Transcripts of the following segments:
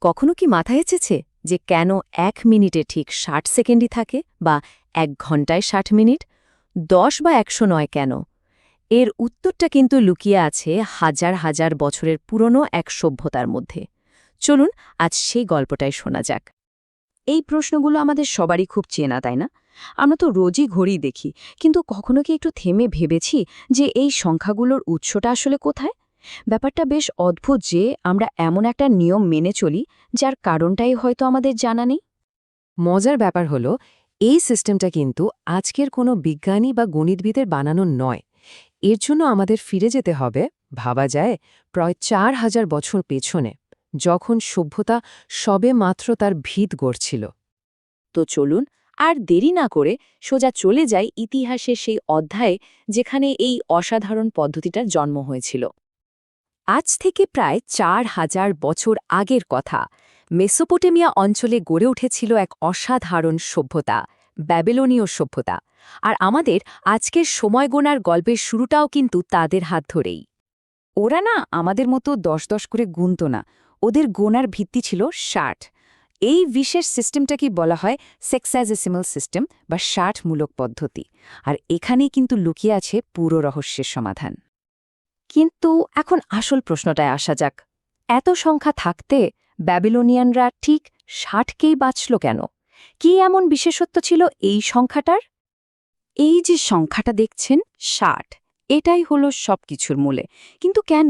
কখনো কি মাথায় এসেছে যে কেন 1 মিনিটে ঠিক 60 সেকেন্ডই থাকে বা 1 ঘন্টায় 60 মিনিট 10 বা 100 নয় কেন? এর উত্তরটা কিন্তু লুকিয়ে আছে হাজার হাজার বছরের পুরনো এক সভ্যতার মধ্যে। চলুন আজ সেই গল্পটাই শোনা যাক। এই প্রশ্নগুলো আমাদের সবারই খুব চেনা, তাই না? আমরা তো রোজই ঘড়ি দেখি, কিন্তু কখনো কি একটু থেমে ভেবেছি যে এই সংখ্যাগুলোর উৎসটা আসলে কোথায়? ব্যাপারটা বেশ অদ্ভুত যে আমরা এমন একটা নিয়ম মেনে চলি যার কারণটাই হয়তো আমাদের জানা নেই। মজার ব্যাপার হলো এই সিস্টেমটা কিন্তু আজকের কোনো বিজ্ঞানী বা গণিতবিদের বানানো নয়। এর জন্য আমাদের ফিরে যেতে হবে, ভাবা যায়, প্রায় 4000 বছর পেছনে, যখন সভ্যতা সবে মাত্র তার ভিত গড়ছিল। তো চলুন আর দেরি না করে সোজা চলে যাই ইতিহাসের সেই অধ্যায়ে যেখানে এই অসাধারণ পদ্ধতিটার জন্ম হয়েছিল। আজ থেকে প্রায় 4000 বছর আগের কথা, মেসোপটেমিয়া অঞ্চলে গড়ে উঠেছিল এক অসাধারণ সভ্যতা, ব্যাবিলনীয় সভ্যতা। আর আমাদের আজকের সময় গোনার গল্পের শুরুটাও কিন্তু তাদের হাত ধরেই। ওরা না আমাদের মতো 10 করে গুনত না, ওদের গোনার ভিত্তি ছিল 60। এই বিশেষ সিস্টেমটাকে বলা হয় সেক্সাজেসিমাল সিস্টেম বা 60-মূলক পদ্ধতি। আর এখানেই কিন্তু লুকিয়ে আছে পুরো রহস্যের সমাধান। কিন্তু এখন আসল প্রশ্নটায় আসা যাক, এত সংখ্যা থাকতে ব্যাবিলনিয়ানরা ঠিক 60কেই বাঁচল কেন? কি এমন বিশেষত্ব ছিল এই সংখ্যাটার? এই যে সংখ্যাটা দেখছেন 60, এটাই হলো সবকিছুর মূলে। কিন্তু কেন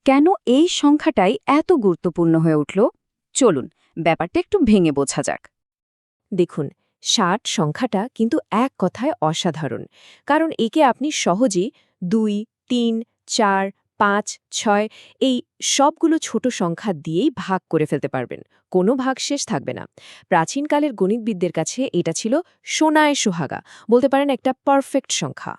কেন এই সংখ্যাটাই এত গুরুত্বপূর্ণ হয়ে উঠল? চলুন ব্যাপারটা একটু ভেঙে বোঝা যাক। দেখুন, 60 সংখ্যাটা কিন্তু এক কথায় অসাধারণ, কারণ একে আপনি সহজেই 2, 3, 4, 5, 6 এই সবগুলো ছোট সংখ্যা দিয়েই ভাগ করে ফেলতে পারবেন। কোনো ভাগশেষ থাকবে না। প্রাচীনকালের গণিতবিদদের কাছে এটা ছিল সোনায় সোহাগা, বলতে পারেন একটা পারফেক্ট সংখ্যা।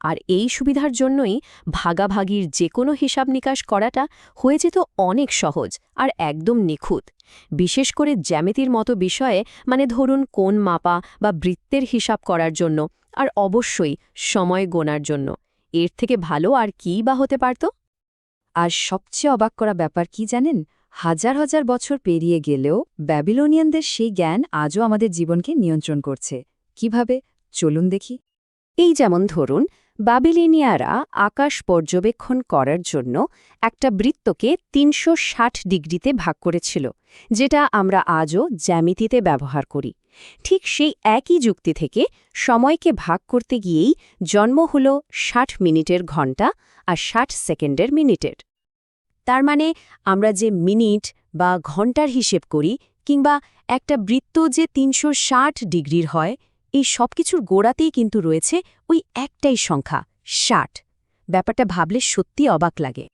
আর এই সুবিধার জন্যই ভাগাভাগির যে কোনো হিসাব নিকাশ করাটা হয়ে যেত অনেক সহজ আর একদম নিখুঁত। বিশেষ করে জ্যামিতির মতো বিষয়ে, মানে ধরুন কোণ মাপা বা বৃত্তের হিসাব করার জন্য, আর অবশ্যই সময় গোনার জন্য। এর থেকে ভালো আর কী বা হতে পারত? আর সবচেয়ে অবাক করা ব্যাপার কি জানেন? হাজার হাজার বছর পেরিয়ে গেলেও ব্যাবিলনিয়ানদের সেই জ্ঞান আজও আমাদের জীবনকে নিয়ন্ত্রণ করছে। কিভাবে? চলুন দেখি। এই যেমন ধরুন, বাবিলিনিয়ারা আকাশ পর্যবেক্ষণ করার জন্য একটা বৃত্তকে 360 ডিগ্রিতে ভাগ করেছিল, যেটা আমরা আজও জ্যামিতিতে ব্যবহার করি। ঠিক সেই একই যুক্তি থেকে সময়কে ভাগ করতে গিয়েই জন্ম হল 60 মিনিটের ঘণ্টা আর 60 সেকেন্ডের মিনিটের। তার মানে আমরা যে মিনিট বা ঘণ্টার হিসেব করি, কিংবা একটা বৃত্ত যে 360 ডিগ্রির হয়, এই সব কিছুর গোড়াতেই কিন্তু রয়েছে ওই একটাই সংখ্যা 60। ব্যাপারটা ভাবলে সত্যি অবাক লাগে।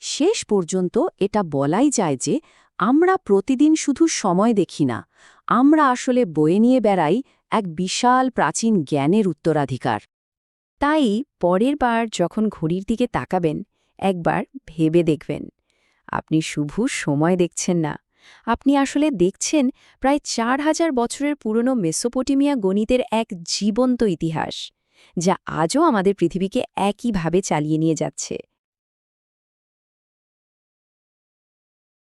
শেষ পর্যন্ত এটা বলাই যায় যে আমরা প্রতিদিন শুধু সময় দেখি না, আমরা আসলে বয়ে নিয়ে বেড়াই এক বিশাল প্রাচীন জ্ঞানের উত্তরাধিকার। তাই পরের বার যখন ঘড়ির দিকে তাকাবেন, একবার ভেবে দেখবেন আপনি শুধু সময় দেখছেন না, আপনি আসলে দেখছেন প্রায় 4000 বছরের পুরনো মেসোপটেমিয়া গণিতের এক জীবন্ত ইতিহাস, যা আজও আমাদের পৃথিবীকে একইভাবে চালিয়ে নিয়ে যাচ্ছে।